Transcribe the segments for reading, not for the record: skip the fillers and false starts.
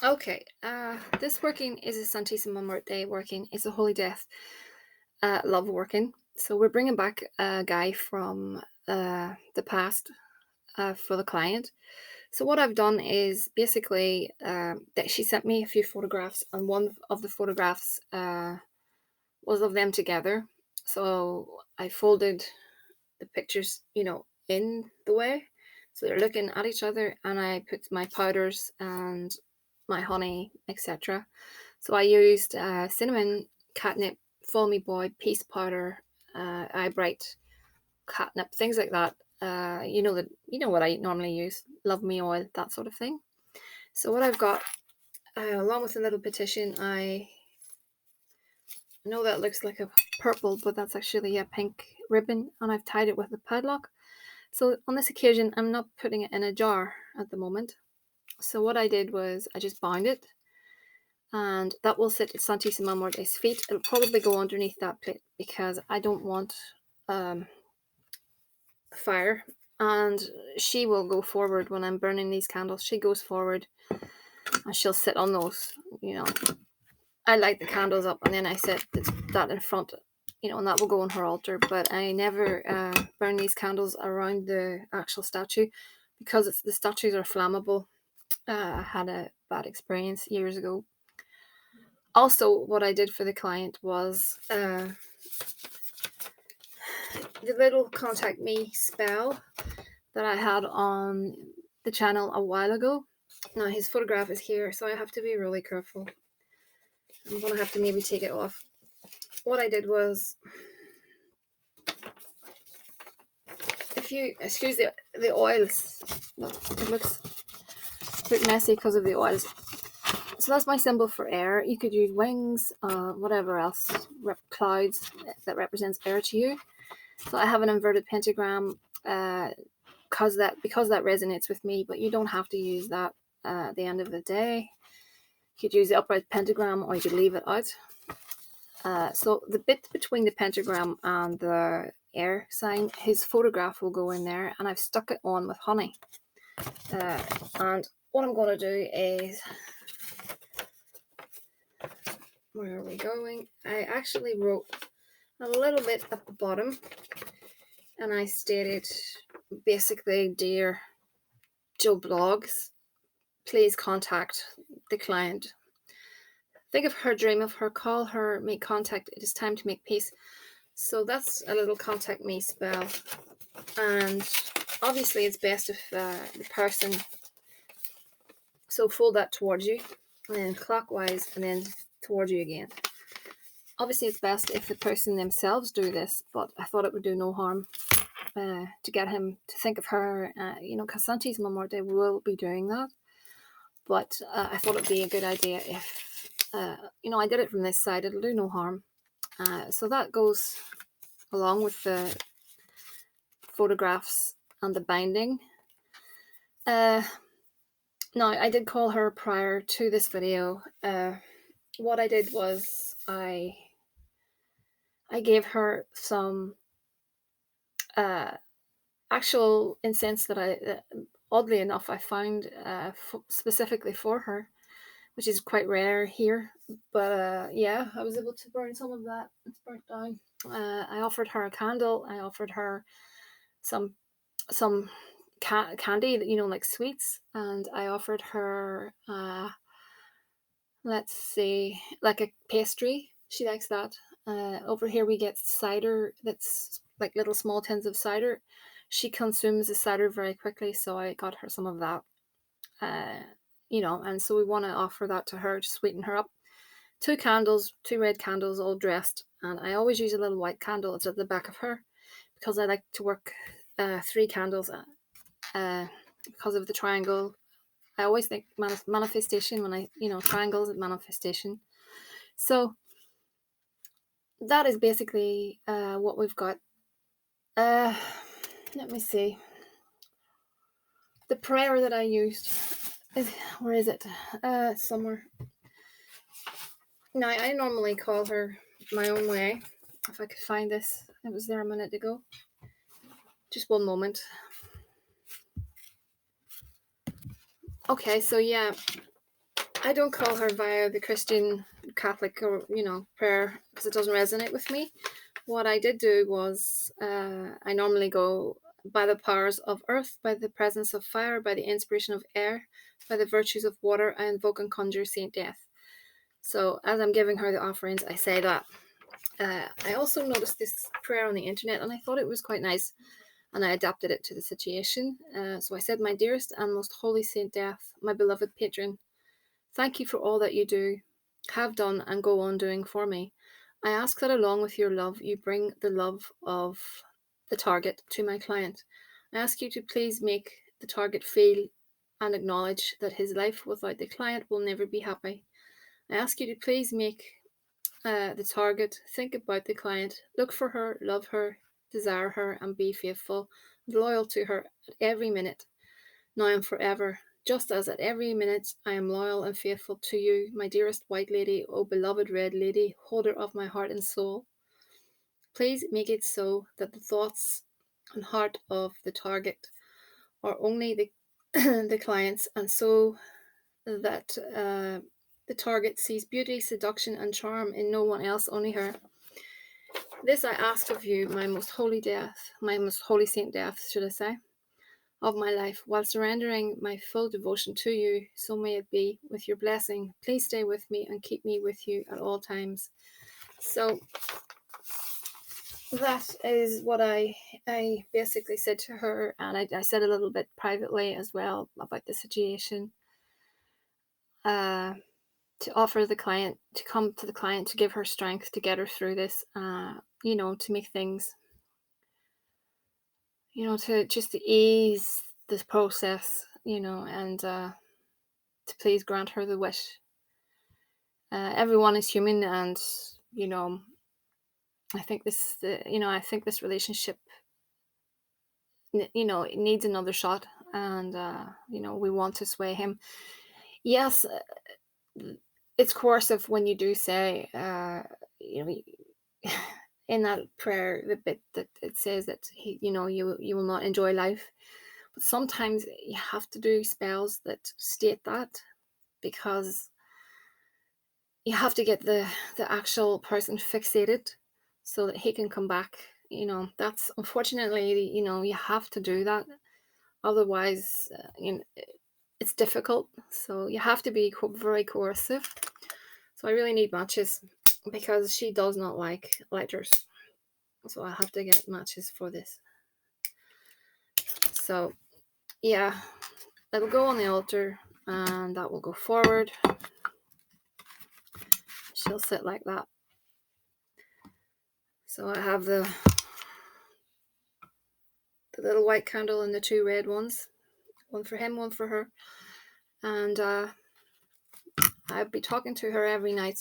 Okay, this working is a Santisima Muerte working. It's a Holy Death love working. So we're bringing back a guy from the past for the client. So what I've done is basically that she sent me a few photographs, and one of the photographs was of them together. So I folded the pictures, in the way. So they're looking at each other, and I put my powders and my honey, etc. So I used cinnamon, catnip, Follow Me Boy, peace powder, eye bright, catnip, things like that. You know what I normally use, love me oil, that sort of thing. So what I've got, along with a little petition, I know that looks like a purple, but that's actually a pink ribbon, and I've tied it with a padlock. So on this occasion, I'm not putting it in a jar at the moment. So what I did was I just bound it, and that will sit at Santissima Morte's feet. It'll probably go underneath that plate because I don't want um, fire. And she will go forward when I'm burning these candles. She goes forward and she'll sit on those. You know, I light the candles up and then I set that in front, and that will go on her altar. But I never burn these candles around the actual statue because the statues are flammable. I had a bad experience years ago. Also, what I did for the client was the little contact me spell that I had on the channel a while ago. Now his photograph is here, so I have to be really careful. I'm gonna have to maybe take it off. What I did was, if you excuse the oils, look, it looks a bit messy because of the oils. So that's my symbol for air. You could use wings, whatever else, clouds that represents air to you. So I have an inverted pentagram because that resonates with me, but you don't have to use that at the end of the day. You could use the upright pentagram or you could leave it out. So the bit between the pentagram and the air sign, his photograph will go in there, and I've stuck it on with honey. And what I'm going to do is, where are we going? I actually wrote a little bit at the bottom, and I stated basically, dear Joe Blogs, please contact the client. Think of her, dream of her, call her, make contact. It is time to make peace. So that's a little contact me spell. And obviously it's best if the person, so fold that towards you and then clockwise and then towards you again. Obviously it's best if the person themselves do this, but I thought it would do no harm to get him to think of her, because Santisima Morte will be doing that. But I thought it'd be a good idea if, I did it from this side. It'll do no harm. So that goes along with the photographs and the binding. Now, I did call her prior to this video. What I did was I gave her some actual incense that oddly enough, I found specifically for her, which is quite rare here. But yeah, I was able to burn some of that. It's burnt down. I offered her a candle. I offered her some candy, like sweets, and I offered her let's see, like a pastry. She likes that. Over here we get cider. That's like little small tins of cider. She consumes the cider very quickly, so I got her some of that. And so we want to offer that to her to sweeten her up. Two candles, two red candles, all dressed, and I always use a little white candle. It's at the back of her because I like to work three candles because of the triangle. I always think manifestation when triangles and manifestation. So that is basically what we've got. Let me see. The prayer that I used where is it? Somewhere. Now, I normally call her my own way. If I could find this, it was there a minute ago. Just one moment. Okay, so yeah, I don't call her via the Christian Catholic or prayer because it doesn't resonate with me. What I did do was I normally go by the powers of earth, by the presence of fire, by the inspiration of air, by the virtues of water. I invoke and conjure Saint Death. So as I'm giving her the offerings, I say that. I also noticed this prayer on the internet and I thought it was quite nice, and I adapted it to the situation. So I said, "My dearest and most holy Saint Death, my beloved patron, thank you for all that you do, have done, and go on doing for me. I ask that along with your love, you bring the love of the target to my client. I ask you to please make the target feel and acknowledge that his life without the client will never be happy. I ask you to please make the target think about the client, look for her, love her, desire her, and be faithful and loyal to her at every minute, now and forever, just as at every minute I am loyal and faithful to you, my dearest white lady, O beloved red lady, holder of my heart and soul. Please make it so that the thoughts and heart of the target are only the, the client's, and so that the target sees beauty, seduction, and charm in no one else, only her. This I ask of you, my most holy death, my most holy Saint Death, should I say, of my life, while surrendering my full devotion to you. So may it be. With your blessing, please stay with me and keep me with you at all times." So that is what I basically said to her, and I said a little bit privately as well about the situation. To offer the client, to come to the client, to give her strength, to get her through this, to make things, to just to ease this process, and to please grant her the wish. Everyone is human, and I think this relationship, it needs another shot, and we want to sway him. Yes, it's coercive when you do say, in that prayer, the bit that it says that you will not enjoy life, but sometimes you have to do spells that state that, because you have to get the actual person fixated so that he can come back. That's unfortunately, you have to do that. Otherwise, it's difficult. So you have to be very coercive. So I really need matches because she does not like lighters. So I have to get matches for this. So yeah, it'll go on the altar and that will go forward. She'll sit like that. So I have the little white candle and the two red ones, one for him, one for her, and I'll be talking to her every night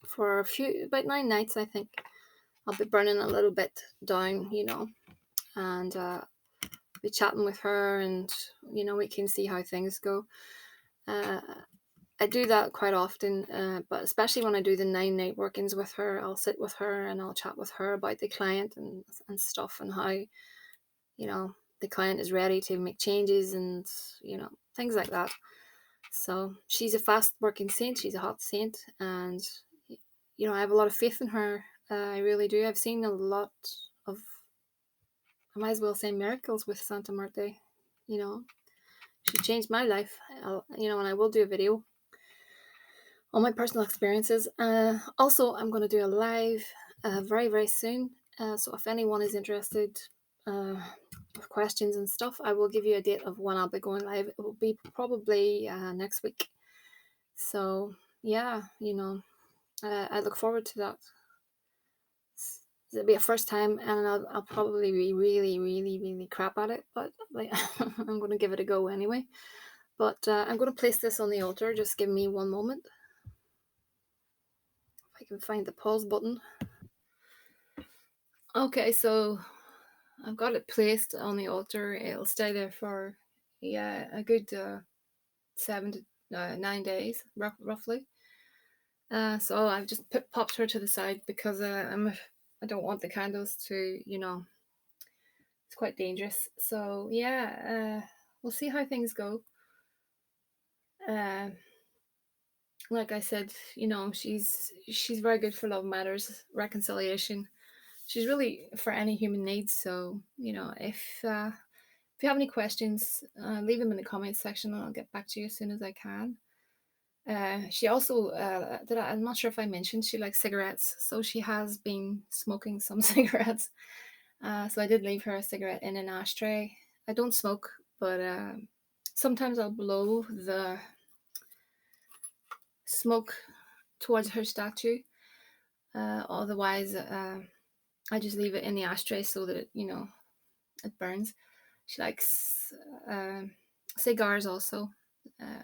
for about 9 nights, I think. I'll be burning a little bit down, and be chatting with her, and we can see how things go. I do that quite often, but especially when I do the 9-night workings with her, I'll sit with her and I'll chat with her about the client and stuff, and how the client is ready to make changes, and things like that. So she's a fast working saint, she's a hot saint, and I have a lot of faith in her. I really do. I've seen a lot of, I might as well say, miracles with Santa Muerte. She changed my life. And I will do a video on my personal experiences. Also, I'm going to do a live very, very soon. So if anyone is interested with questions and stuff, I will give you a date of when I'll be going live. It will be probably next week. So yeah, I look forward to that. It'll be a first time, and I'll probably be really, really, really crap at it, but I'm going to give it a go anyway. But I'm going to place this on the altar. Just give me one moment. If I can find the pause button. Okay, so I've got it placed on the altar. It'll stay there for a good 7 to 9 days, roughly. So I've just popped her to the side because I don't want the candles to, it's quite dangerous. So yeah, we'll see how things go. like I said, you know, she's very good for love matters, reconciliation. She's really for any human needs. So, you know, if you have any questions, leave them in the comments section and I'll get back to you as soon as I can. She also, I'm not sure if I mentioned, she likes cigarettes. So she has been smoking some cigarettes. So I did leave her a cigarette in an ashtray. I don't smoke, but sometimes I'll blow the smoke towards her statue. Otherwise, I just leave it in the ashtray so that you know, it burns. She likes cigars also, uh,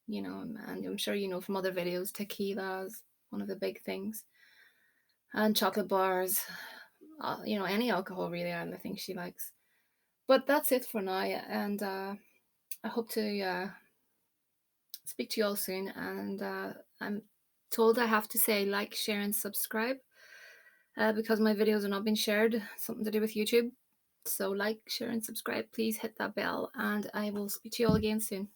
you know, and I'm sure you know from other videos, tequila is one of the big things, and chocolate bars. You know, any alcohol really, I think she likes. But that's it for now, and I hope to speak to you all soon. And I'm told I have to say like, share, and subscribe because my videos are not being shared. Something to do with YouTube. So like, share, and subscribe. Please hit that bell, and I will speak to you all again soon.